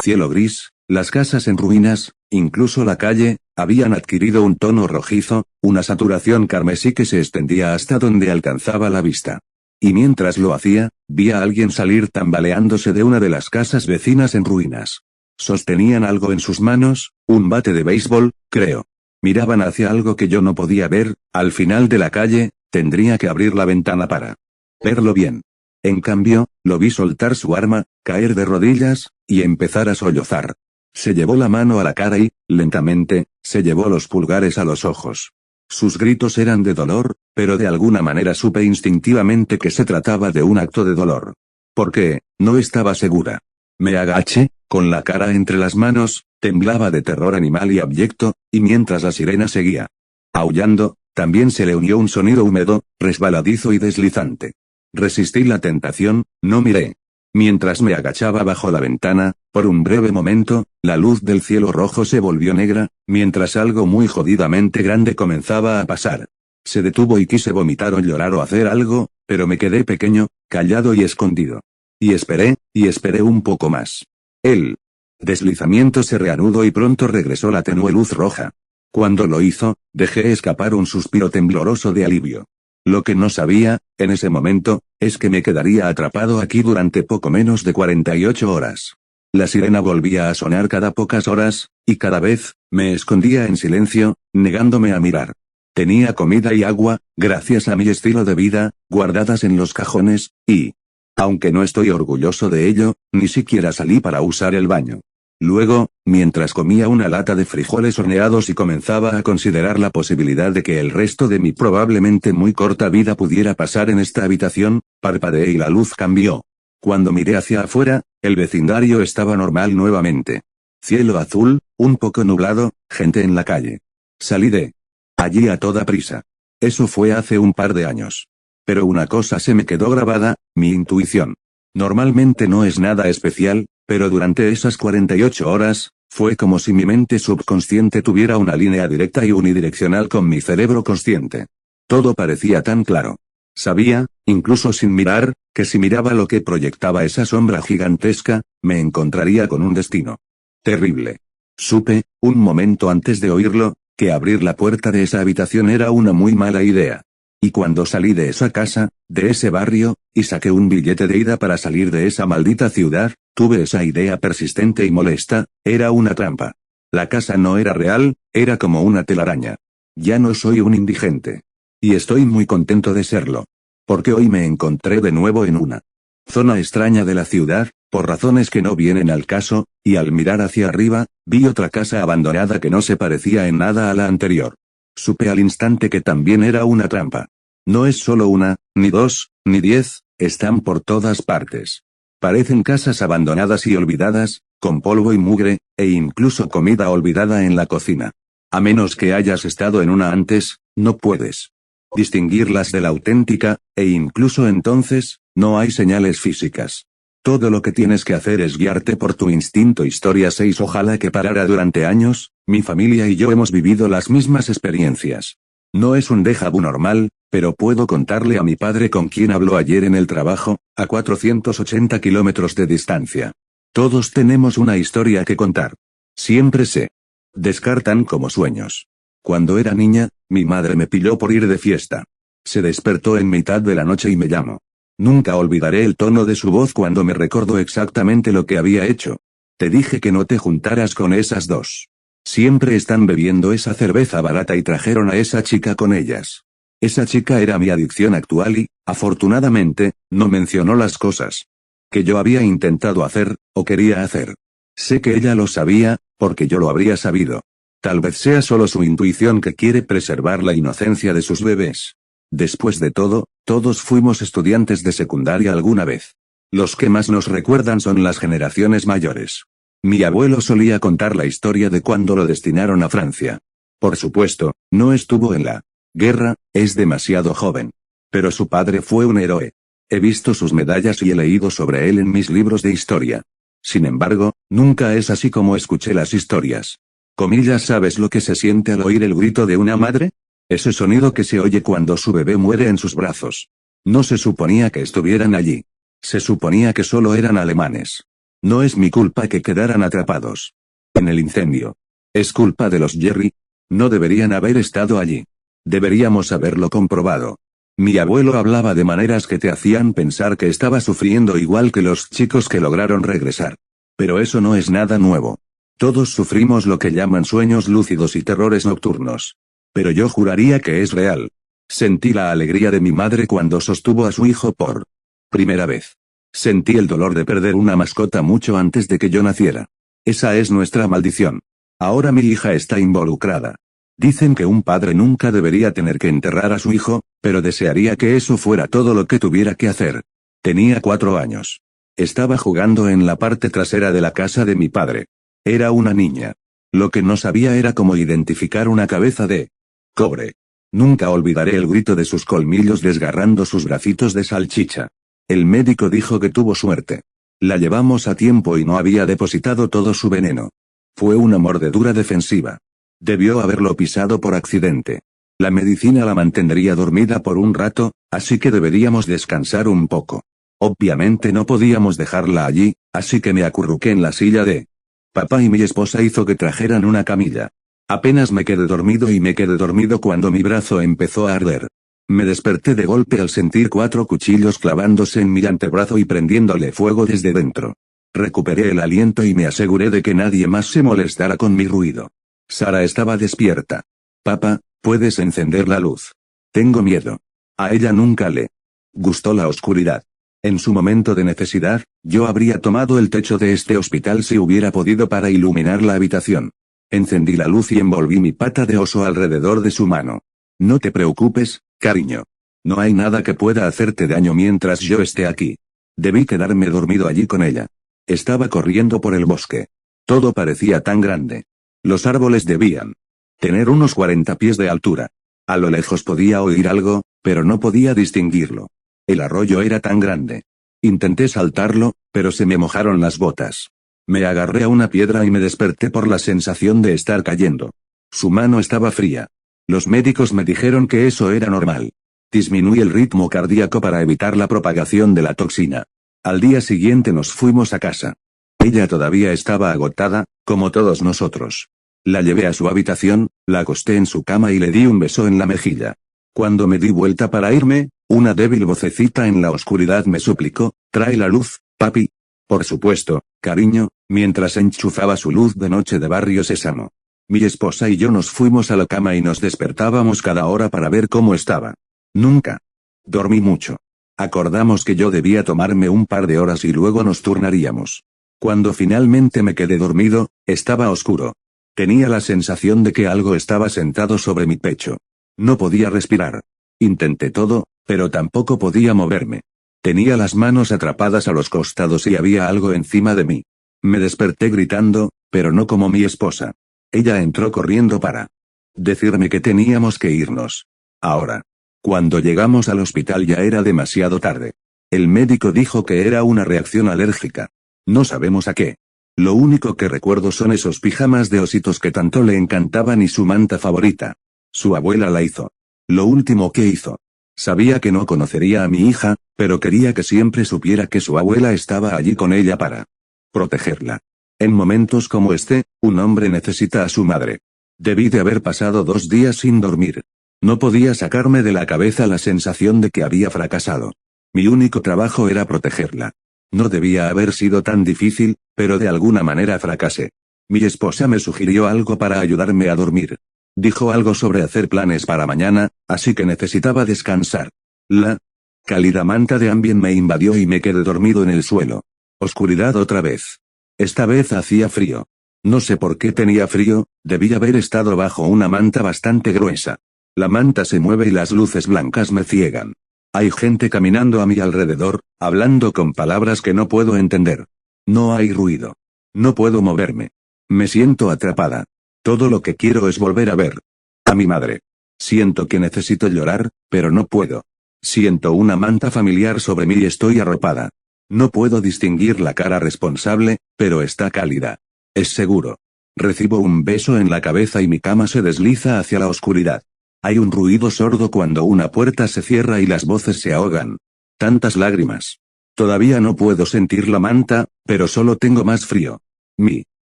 cielo gris, las casas en ruinas, incluso la calle, habían adquirido un tono rojizo, una saturación carmesí que se extendía hasta donde alcanzaba la vista. Y mientras lo hacía, vi a alguien salir tambaleándose de una de las casas vecinas en ruinas. Sostenían algo en sus manos, un bate de béisbol, creo. Miraban hacia algo que yo no podía ver, al final de la calle, tendría que abrir la ventana para verlo bien. En cambio, lo vi soltar su arma, caer de rodillas, y empezar a sollozar. Se llevó la mano a la cara y, lentamente, se llevó los pulgares a los ojos. Sus gritos eran de dolor, pero de alguna manera supe instintivamente que se trataba de un acto de dolor. ¿Por qué? No estaba segura. Me agaché, con la cara entre las manos, temblaba de terror animal y abyecto, y mientras la sirena seguía aullando, también se le unió un sonido húmedo, resbaladizo y deslizante. Resistí la tentación, no miré. Mientras me agachaba bajo la ventana, por un breve momento, la luz del cielo rojo se volvió negra, mientras algo muy jodidamente grande comenzaba a pasar. Se detuvo y quise vomitar o llorar o hacer algo, pero me quedé pequeño, callado y escondido. Y esperé un poco más. El deslizamiento se reanudó y pronto regresó la tenue luz roja. Cuando lo hizo, dejé escapar un suspiro tembloroso de alivio. Lo que no sabía, en ese momento, es que me quedaría atrapado aquí durante poco menos de 48 horas. La sirena volvía a sonar cada pocas horas, y cada vez, me escondía en silencio, negándome a mirar. Tenía comida y agua, gracias a mi estilo de vida, guardadas en los cajones, y, aunque no estoy orgulloso de ello, ni siquiera salí para usar el baño. Luego, mientras comía una lata de frijoles horneados y comenzaba a considerar la posibilidad de que el resto de mi probablemente muy corta vida pudiera pasar en esta habitación, parpadeé y la luz cambió. Cuando miré hacia afuera, el vecindario estaba normal nuevamente. Cielo azul, un poco nublado, gente en la calle. Salí de allí a toda prisa. Eso fue hace un par de años. Pero una cosa se me quedó grabada, mi intuición. Normalmente no es nada especial, pero durante esas 48 horas, fue como si mi mente subconsciente tuviera una línea directa y unidireccional con mi cerebro consciente. Todo parecía tan claro. Sabía, incluso sin mirar, que si miraba lo que proyectaba esa sombra gigantesca, me encontraría con un destino terrible. Supe, un momento antes de oírlo, que abrir la puerta de esa habitación era una muy mala idea. Y cuando salí de esa casa, de ese barrio, y saqué un billete de ida para salir de esa maldita ciudad, tuve esa idea persistente y molesta, era una trampa. La casa no era real, era como una telaraña. Ya no soy un indigente. Y estoy muy contento de serlo. Porque hoy me encontré de nuevo en una zona extraña de la ciudad, por razones que no vienen al caso, y al mirar hacia arriba, vi otra casa abandonada que no se parecía en nada a la anterior. Supe al instante que también era una trampa. No es solo una, ni dos, ni 10, están por todas partes. Parecen casas abandonadas y olvidadas, con polvo y mugre, e incluso comida olvidada en la cocina. A menos que hayas estado en una antes, no puedes distinguirlas de la auténtica, e incluso entonces, no hay señales físicas. Todo lo que tienes que hacer es guiarte por tu instinto. Historia 6. Ojalá que parara durante años, mi familia y yo hemos vivido las mismas experiencias. No es un déjà vu normal, pero puedo contarle a mi padre con quien habló ayer en el trabajo, a 480 kilómetros de distancia. Todos tenemos una historia que contar. Siempre se descartan como sueños. Cuando era niña, mi madre me pilló por ir de fiesta. Se despertó en mitad de la noche y me llamó. Nunca olvidaré el tono de su voz cuando me recordó exactamente lo que había hecho. Te dije que no te juntaras con esas dos. Siempre están bebiendo esa cerveza barata y trajeron a esa chica con ellas. Esa chica era mi adicción actual y, afortunadamente, no mencionó las cosas que yo había intentado hacer, o quería hacer. Sé que ella lo sabía, porque yo lo habría sabido. Tal vez sea solo su intuición que quiere preservar la inocencia de sus bebés. Después de todo, todos fuimos estudiantes de secundaria alguna vez. Los que más nos recuerdan son las generaciones mayores. Mi abuelo solía contar la historia de cuando lo destinaron a Francia. Por supuesto, no estuvo en la guerra, es demasiado joven. Pero su padre fue un héroe. He visto sus medallas y he leído sobre él en mis libros de historia. Sin embargo, nunca es así como escuché las historias. Comillas, ¿sabes lo que se siente al oír el grito de una madre? Ese sonido que se oye cuando su bebé muere en sus brazos. No se suponía que estuvieran allí. Se suponía que solo eran alemanes. No es mi culpa que quedaran atrapados en el incendio. Es culpa de los Jerry. No deberían haber estado allí. Deberíamos haberlo comprobado. Mi abuelo hablaba de maneras que te hacían pensar que estaba sufriendo igual que los chicos que lograron regresar. Pero eso no es nada nuevo. Todos sufrimos lo que llaman sueños lúcidos y terrores nocturnos. Pero yo juraría que es real. Sentí la alegría de mi madre cuando sostuvo a su hijo por primera vez. Sentí el dolor de perder una mascota mucho antes de que yo naciera. Esa es nuestra maldición. Ahora mi hija está involucrada. Dicen que un padre nunca debería tener que enterrar a su hijo, pero desearía que eso fuera todo lo que tuviera que hacer. Tenía 4 años. Estaba jugando en la parte trasera de la casa de mi padre. Era una niña. Lo que no sabía era cómo identificar una cabeza de cobre. Nunca olvidaré el grito de sus colmillos desgarrando sus bracitos de salchicha. El médico dijo que tuvo suerte. La llevamos a tiempo y no había depositado todo su veneno. Fue una mordedura defensiva. Debió haberlo pisado por accidente. La medicina la mantendría dormida por un rato, así que deberíamos descansar un poco. Obviamente no podíamos dejarla allí, así que me acurruqué en la silla de papá y mi esposa hizo que trajeran una camilla. Apenas me quedé dormido cuando mi brazo empezó a arder. Me desperté de golpe al sentir 4 cuchillos clavándose en mi antebrazo y prendiéndole fuego desde dentro. Recuperé el aliento y me aseguré de que nadie más se molestara con mi ruido. Sara estaba despierta. Papá, ¿puedes encender la luz? Tengo miedo. A ella nunca le gustó la oscuridad. En su momento de necesidad, yo habría tomado el techo de este hospital si hubiera podido para iluminar la habitación. Encendí la luz y envolví mi pata de oso alrededor de su mano. No te preocupes, cariño. No hay nada que pueda hacerte daño mientras yo esté aquí. Debí quedarme dormido allí con ella. Estaba corriendo por el bosque. Todo parecía tan grande. Los árboles debían tener unos 40 pies de altura. A lo lejos podía oír algo, pero no podía distinguirlo. El arroyo era tan grande. Intenté saltarlo, pero se me mojaron las botas. Me agarré a una piedra y me desperté por la sensación de estar cayendo. Su mano estaba fría. Los médicos me dijeron que eso era normal. Disminuí el ritmo cardíaco para evitar la propagación de la toxina. Al día siguiente nos fuimos a casa. Ella todavía estaba agotada, como todos nosotros. La llevé a su habitación, la acosté en su cama y le di un beso en la mejilla. Cuando me di vuelta para irme, una débil vocecita en la oscuridad me suplicó, «Trae la luz, papi». Por supuesto, cariño, mientras enchufaba su luz de noche de Barrio Sésamo. Mi esposa y yo nos fuimos a la cama y nos despertábamos cada hora para ver cómo estaba. Nunca dormí mucho. Acordamos que yo debía tomarme un par de horas y luego nos turnaríamos. Cuando finalmente me quedé dormido, estaba oscuro. Tenía la sensación de que algo estaba sentado sobre mi pecho. No podía respirar. Intenté todo, pero tampoco podía moverme. Tenía las manos atrapadas a los costados y había algo encima de mí. Me desperté gritando, pero no como mi esposa. Ella entró corriendo para decirme que teníamos que irnos. Ahora. Cuando llegamos al hospital ya era demasiado tarde. El médico dijo que era una reacción alérgica. No sabemos a qué. Lo único que recuerdo son esos pijamas de ositos que tanto le encantaban y su manta favorita. Su abuela la hizo. Lo último que hizo. Sabía que no conocería a mi hija, pero quería que siempre supiera que su abuela estaba allí con ella para protegerla. En momentos como este, un hombre necesita a su madre. Debí de haber pasado 2 días sin dormir. No podía sacarme de la cabeza la sensación de que había fracasado. Mi único trabajo era protegerla. No debía haber sido tan difícil, pero de alguna manera fracasé. Mi esposa me sugirió algo para ayudarme a dormir. Dijo algo sobre hacer planes para mañana, así que necesitaba descansar. La cálida manta de Ambien me invadió y me quedé dormido en el suelo. Oscuridad otra vez. Esta vez hacía frío. No sé por qué tenía frío, debí haber estado bajo una manta bastante gruesa. La manta se mueve y las luces blancas me ciegan. Hay gente caminando a mi alrededor, hablando con palabras que no puedo entender. No hay ruido. No puedo moverme. Me siento atrapada. Todo lo que quiero es volver a ver a mi madre. Siento que necesito llorar, pero no puedo. Siento una manta familiar sobre mí y estoy arropada. No puedo distinguir la cara responsable, pero está cálida. Es seguro. Recibo un beso en la cabeza y mi cama se desliza hacia la oscuridad. Hay un ruido sordo cuando una puerta se cierra y las voces se ahogan. Tantas lágrimas. Todavía no puedo sentir la manta, pero solo tengo más frío. Mi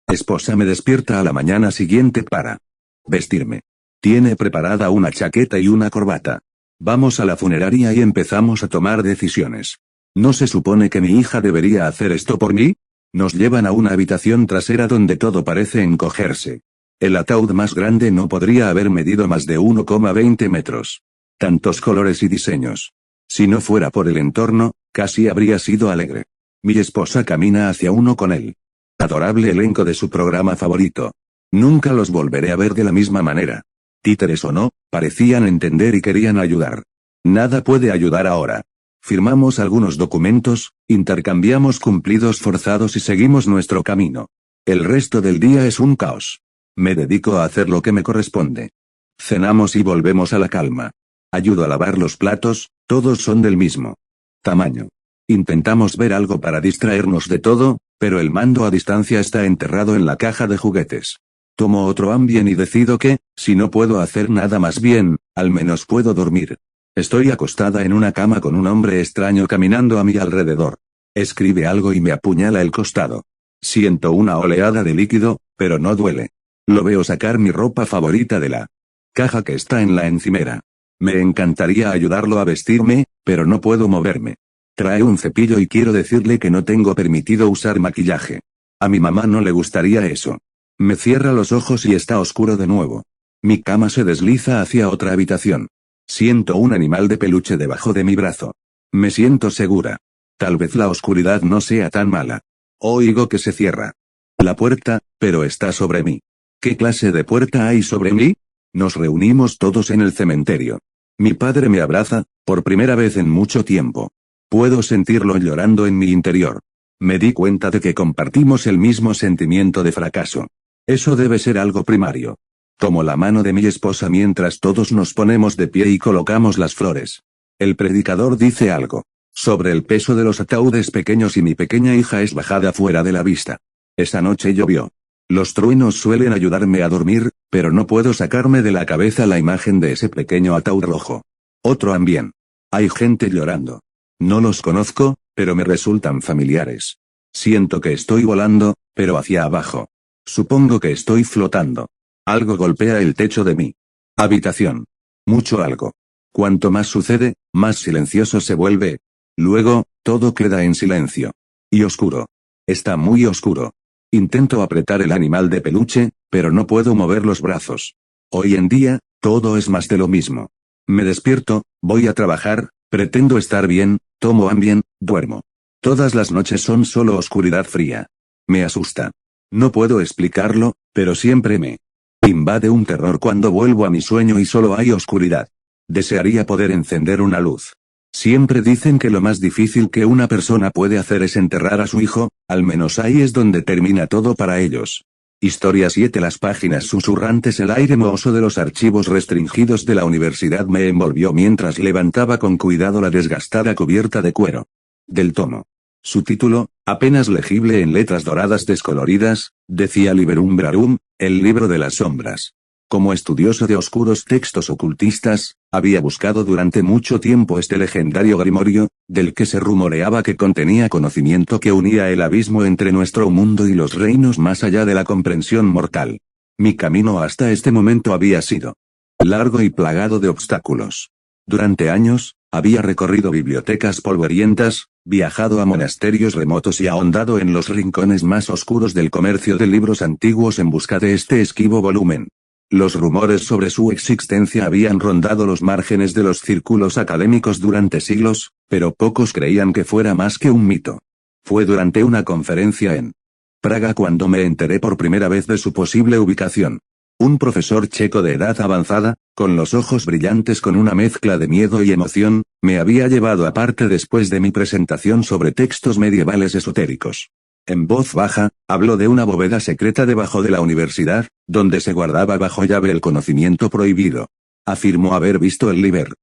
esposa me despierta a la mañana siguiente para vestirme. Tiene preparada una chaqueta y una corbata. Vamos a la funeraria y empezamos a tomar decisiones. ¿No se supone que mi hija debería hacer esto por mí? Nos llevan a una habitación trasera donde todo parece encogerse. El ataúd más grande no podría haber medido más de 1,20 metros. Tantos colores y diseños. Si no fuera por el entorno, casi habría sido alegre. Mi esposa camina hacia uno con él. Adorable elenco de su programa favorito. Nunca los volveré a ver de la misma manera. Títeres o no, parecían entender y querían ayudar. Nada puede ayudar ahora. Firmamos algunos documentos, intercambiamos cumplidos forzados y seguimos nuestro camino. El resto del día es un caos. Me dedico a hacer lo que me corresponde. Cenamos y volvemos a la calma. Ayudo a lavar los platos, todos son del mismo tamaño. Intentamos ver algo para distraernos de todo, pero el mando a distancia está enterrado en la caja de juguetes. Tomo otro Ambien y decido que, si no puedo hacer nada más bien, al menos puedo dormir. Estoy acostada en una cama con un hombre extraño caminando a mi alrededor. Escribe algo y me apuñala el costado. Siento una oleada de líquido, pero no duele. Lo veo sacar mi ropa favorita de la caja que está en la encimera. Me encantaría ayudarlo a vestirme, pero no puedo moverme. Trae un cepillo y quiero decirle que no tengo permitido usar maquillaje. A mi mamá no le gustaría eso. Me cierra los ojos y está oscuro de nuevo. Mi cama se desliza hacia otra habitación. Siento un animal de peluche debajo de mi brazo. Me siento segura. Tal vez la oscuridad no sea tan mala. Oigo que se cierra la puerta, pero está sobre mí. ¿Qué clase de puerta hay sobre mí? Nos reunimos todos en el cementerio. Mi padre me abraza, por primera vez en mucho tiempo. Puedo sentirlo llorando en mi interior. Me di cuenta de que compartimos el mismo sentimiento de fracaso. Eso debe ser algo primario. Tomo la mano de mi esposa mientras todos nos ponemos de pie y colocamos las flores. El predicador dice algo sobre el peso de los ataúdes pequeños y mi pequeña hija es bajada fuera de la vista. Esa noche llovió. Los truenos suelen ayudarme a dormir, pero no puedo sacarme de la cabeza la imagen de ese pequeño ataúd rojo. Otro ambiente. Hay gente llorando. No los conozco, pero me resultan familiares. Siento que estoy volando, pero hacia abajo. Supongo que estoy flotando. Algo golpea el techo de mi habitación. Mucho algo. Cuanto más sucede, más silencioso se vuelve. Luego, todo queda en silencio. Y oscuro. Está muy oscuro. Intento apretar el animal de peluche, pero no puedo mover los brazos. Hoy en día, todo es más de lo mismo. Me despierto, voy a trabajar, pretendo estar bien, tomo Ambien, duermo. Todas las noches son solo oscuridad fría. Me asusta. No puedo explicarlo, pero siempre me invade un terror cuando vuelvo a mi sueño y solo hay oscuridad. Desearía poder encender una luz. Siempre dicen que lo más difícil que una persona puede hacer es enterrar a su hijo, al menos ahí es donde termina todo para ellos. Historia 7. Las páginas susurrantes. El aire mohoso de los archivos restringidos de la universidad me envolvió mientras levantaba con cuidado la desgastada cubierta de cuero del tomo. Su título, apenas legible en letras doradas descoloridas, decía Liberum Verum, el libro de las sombras. Como estudioso de oscuros textos ocultistas, había buscado durante mucho tiempo este legendario grimorio, del que se rumoreaba que contenía conocimiento que unía el abismo entre nuestro mundo y los reinos más allá de la comprensión mortal. Mi camino hasta este momento había sido largo y plagado de obstáculos. Durante años, había recorrido bibliotecas polvorientas, viajado a monasterios remotos y ahondado en los rincones más oscuros del comercio de libros antiguos en busca de este esquivo volumen. Los rumores sobre su existencia habían rondado los márgenes de los círculos académicos durante siglos, pero pocos creían que fuera más que un mito. Fue durante una conferencia en Praga cuando me enteré por primera vez de su posible ubicación. Un profesor checo de edad avanzada, con los ojos brillantes con una mezcla de miedo y emoción, me había llevado aparte después de mi presentación sobre textos medievales esotéricos. En voz baja, habló de una bóveda secreta debajo de la universidad, donde se guardaba bajo llave el conocimiento prohibido. Afirmó haber visto el Liber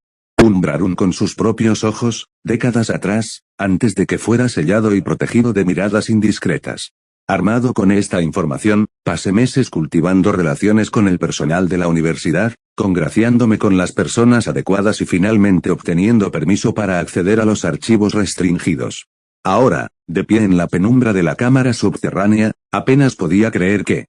Umbrarum con sus propios ojos, décadas atrás, antes de que fuera sellado y protegido de miradas indiscretas. Armado con esta información, pasé meses cultivando relaciones con el personal de la universidad, congraciándome con las personas adecuadas y finalmente obteniendo permiso para acceder a los archivos restringidos. Ahora, de pie en la penumbra de la cámara subterránea, apenas podía creer que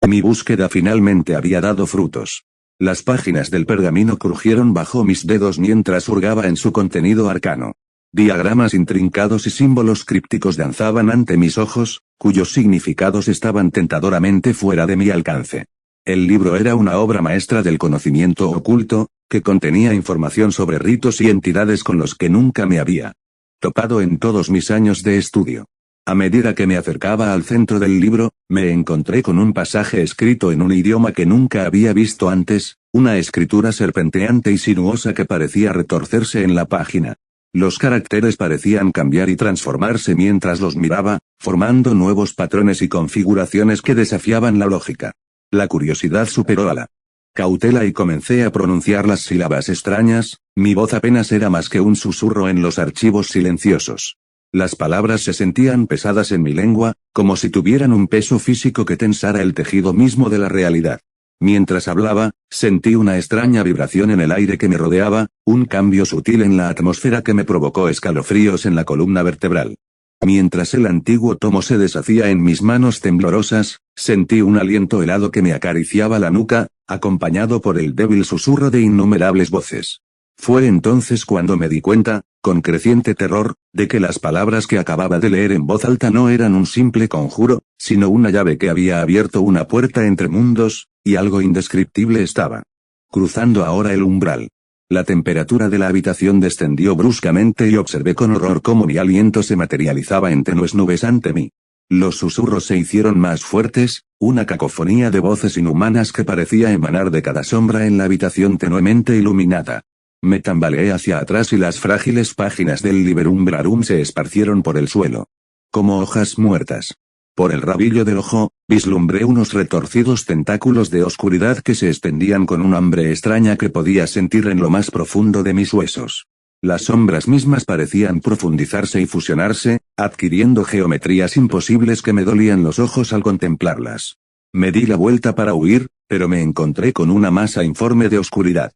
mi búsqueda finalmente había dado frutos. Las páginas del pergamino crujieron bajo mis dedos mientras hurgaba en su contenido arcano. Diagramas intrincados y símbolos crípticos danzaban ante mis ojos, cuyos significados estaban tentadoramente fuera de mi alcance. El libro era una obra maestra del conocimiento oculto, que contenía información sobre ritos y entidades con los que nunca me había topado en todos mis años de estudio. A medida que me acercaba al centro del libro, me encontré con un pasaje escrito en un idioma que nunca había visto antes, una escritura serpenteante y sinuosa que parecía retorcerse en la página. Los caracteres parecían cambiar y transformarse mientras los miraba, formando nuevos patrones y configuraciones que desafiaban la lógica. La curiosidad superó a la cautela y comencé a pronunciar las sílabas extrañas, mi voz apenas era más que un susurro en los archivos silenciosos. Las palabras se sentían pesadas en mi lengua, como si tuvieran un peso físico que tensara el tejido mismo de la realidad. Mientras hablaba, sentí una extraña vibración en el aire que me rodeaba, un cambio sutil en la atmósfera que me provocó escalofríos en la columna vertebral. Mientras el antiguo tomo se deshacía en mis manos temblorosas, sentí un aliento helado que me acariciaba la nuca, acompañado por el débil susurro de innumerables voces. Fue entonces cuando me di cuenta, con creciente terror, de que las palabras que acababa de leer en voz alta no eran un simple conjuro, sino una llave que había abierto una puerta entre mundos, y algo indescriptible estaba cruzando ahora el umbral. La temperatura de la habitación descendió bruscamente y observé con horror cómo mi aliento se materializaba en tenues nubes ante mí. Los susurros se hicieron más fuertes, una cacofonía de voces inhumanas que parecía emanar de cada sombra en la habitación tenuemente iluminada. Me tambaleé hacia atrás y las frágiles páginas del Liberum Verum se esparcieron por el suelo, como hojas muertas. Por el rabillo del ojo, vislumbré unos retorcidos tentáculos de oscuridad que se extendían con un hambre extraña que podía sentir en lo más profundo de mis huesos. Las sombras mismas parecían profundizarse y fusionarse, adquiriendo geometrías imposibles que me dolían los ojos al contemplarlas. Me di la vuelta para huir, pero me encontré con una masa informe de oscuridad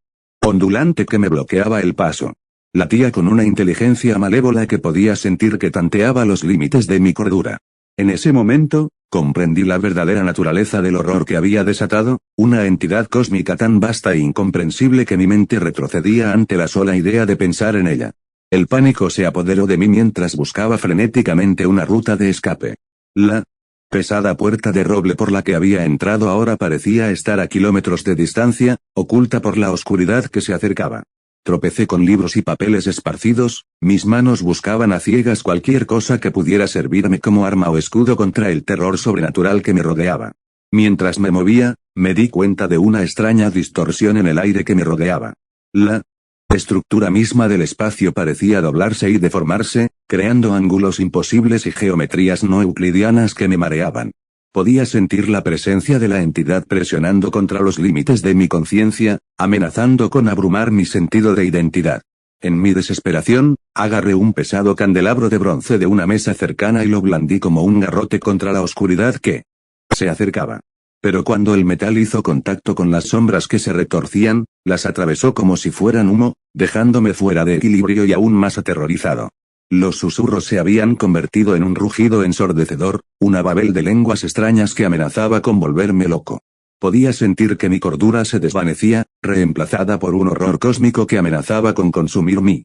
ondulante que me bloqueaba el paso. Latía con una inteligencia malévola que podía sentir que tanteaba los límites de mi cordura. En ese momento, comprendí la verdadera naturaleza del horror que había desatado, una entidad cósmica tan vasta e incomprensible que mi mente retrocedía ante la sola idea de pensar en ella. El pánico se apoderó de mí mientras buscaba frenéticamente una ruta de escape. La pesada puerta de roble por la que había entrado ahora parecía estar a kilómetros de distancia, oculta por la oscuridad que se acercaba. Tropecé con libros y papeles esparcidos, mis manos buscaban a ciegas cualquier cosa que pudiera servirme como arma o escudo contra el terror sobrenatural que me rodeaba. Mientras me movía, me di cuenta de una extraña distorsión en el aire que me rodeaba. La estructura misma del espacio parecía doblarse y deformarse, creando ángulos imposibles y geometrías no euclidianas que me mareaban. Podía sentir la presencia de la entidad presionando contra los límites de mi conciencia, amenazando con abrumar mi sentido de identidad. En mi desesperación, agarré un pesado candelabro de bronce de una mesa cercana y lo blandí como un garrote contra la oscuridad que se acercaba. Pero cuando el metal hizo contacto con las sombras que se retorcían, las atravesó como si fueran humo, dejándome fuera de equilibrio y aún más aterrorizado. Los susurros se habían convertido en un rugido ensordecedor, una babel de lenguas extrañas que amenazaba con volverme loco. Podía sentir que mi cordura se desvanecía, reemplazada por un horror cósmico que amenazaba con consumir mi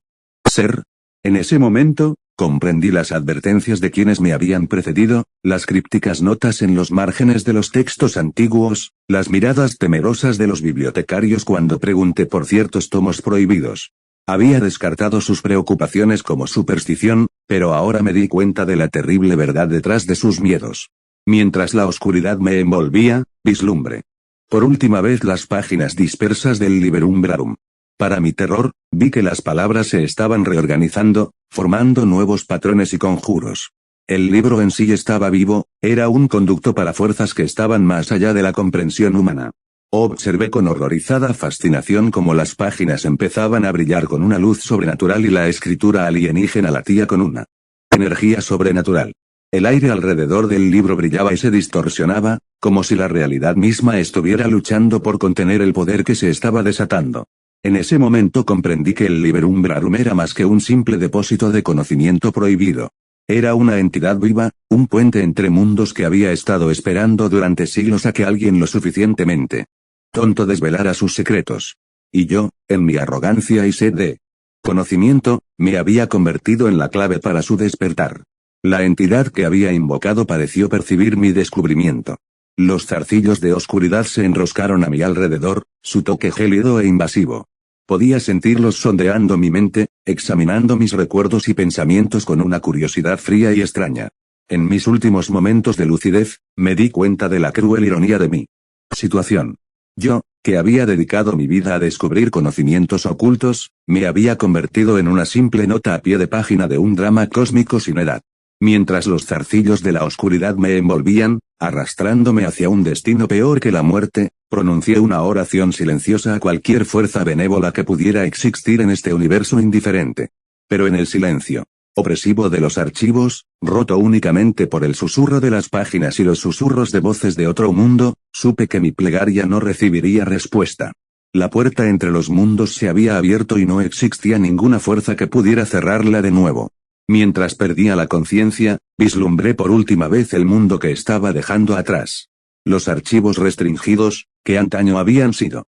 ser. En ese momento, comprendí las advertencias de quienes me habían precedido, las crípticas notas en los márgenes de los textos antiguos, las miradas temerosas de los bibliotecarios cuando pregunté por ciertos tomos prohibidos. Había descartado sus preocupaciones como superstición, pero ahora me di cuenta de la terrible verdad detrás de sus miedos. Mientras la oscuridad me envolvía, vislumbré por última vez las páginas dispersas del Liberum Verum. Para mi terror, vi que las palabras se estaban reorganizando, formando nuevos patrones y conjuros. El libro en sí estaba vivo, era un conducto para fuerzas que estaban más allá de la comprensión humana. Observé con horrorizada fascinación cómo las páginas empezaban a brillar con una luz sobrenatural y la escritura alienígena latía con una energía sobrenatural. El aire alrededor del libro brillaba y se distorsionaba, como si la realidad misma estuviera luchando por contener el poder que se estaba desatando. En ese momento comprendí que el Liberum Verum era más que un simple depósito de conocimiento prohibido. Era una entidad viva, un puente entre mundos que había estado esperando durante siglos a que alguien lo suficientemente tonto desvelara sus secretos. Y yo, en mi arrogancia y sed de conocimiento, me había convertido en la clave para su despertar. La entidad que había invocado pareció percibir mi descubrimiento. Los zarcillos de oscuridad se enroscaron a mi alrededor, su toque gélido e invasivo. Podía sentirlos sondeando mi mente, examinando mis recuerdos y pensamientos con una curiosidad fría y extraña. En mis últimos momentos de lucidez, me di cuenta de la cruel ironía de mi situación. Yo, que había dedicado mi vida a descubrir conocimientos ocultos, me había convertido en una simple nota a pie de página de un drama cósmico sin edad. Mientras los zarcillos de la oscuridad me envolvían, arrastrándome hacia un destino peor que la muerte, pronuncié una oración silenciosa a cualquier fuerza benévola que pudiera existir en este universo indiferente. Pero en el silencio opresivo de los archivos, roto únicamente por el susurro de las páginas y los susurros de voces de otro mundo, supe que mi plegaria no recibiría respuesta. La puerta entre los mundos se había abierto y no existía ninguna fuerza que pudiera cerrarla de nuevo. Mientras perdía la conciencia, vislumbré por última vez el mundo que estaba dejando atrás. Los archivos restringidos, que antaño habían sido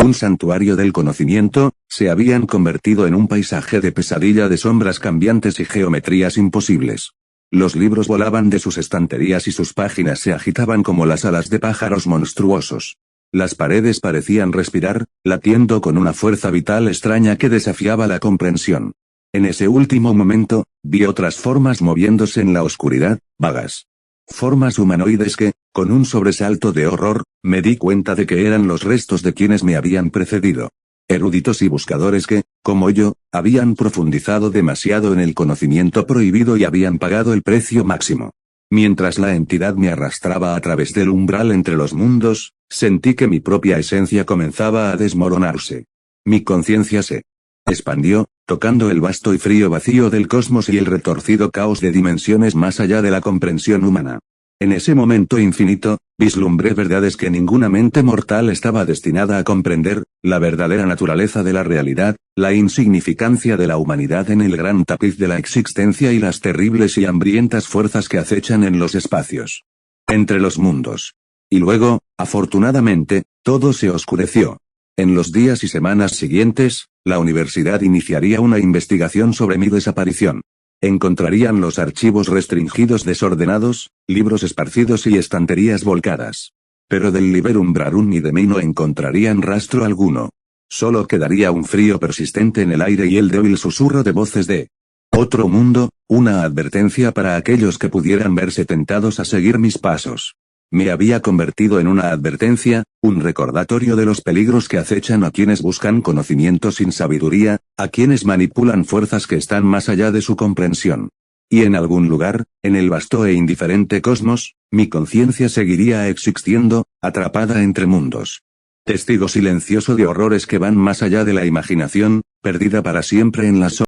un santuario del conocimiento, se habían convertido en un paisaje de pesadilla de sombras cambiantes y geometrías imposibles. Los libros volaban de sus estanterías y sus páginas se agitaban como las alas de pájaros monstruosos. Las paredes parecían respirar, latiendo con una fuerza vital extraña que desafiaba la comprensión. En ese último momento, vi otras formas moviéndose en la oscuridad, vagas. Formas humanoides que, con un sobresalto de horror, me di cuenta de que eran los restos de quienes me habían precedido. Eruditos y buscadores que, como yo, habían profundizado demasiado en el conocimiento prohibido y habían pagado el precio máximo. Mientras la entidad me arrastraba a través del umbral entre los mundos, sentí que mi propia esencia comenzaba a desmoronarse. Mi conciencia se expandió, tocando el vasto y frío vacío del cosmos y el retorcido caos de dimensiones más allá de la comprensión humana. En ese momento infinito, vislumbré verdades que ninguna mente mortal estaba destinada a comprender, la verdadera naturaleza de la realidad, la insignificancia de la humanidad en el gran tapiz de la existencia y las terribles y hambrientas fuerzas que acechan en los espacios. Entre los mundos. Y luego, afortunadamente, todo se oscureció. En los días y semanas siguientes, la universidad iniciaría una investigación sobre mi desaparición. Encontrarían los archivos restringidos desordenados, libros esparcidos y estanterías volcadas. Pero del Liberum Brarum ni de mí no encontrarían rastro alguno. Solo quedaría un frío persistente en el aire y el débil susurro de voces de otro mundo, una advertencia para aquellos que pudieran verse tentados a seguir mis pasos. Me había convertido en una advertencia, un recordatorio de los peligros que acechan a quienes buscan conocimiento sin sabiduría, a quienes manipulan fuerzas que están más allá de su comprensión. Y en algún lugar, en el vasto e indiferente cosmos, mi conciencia seguiría existiendo, atrapada entre mundos. Testigo silencioso de horrores que van más allá de la imaginación, perdida para siempre en las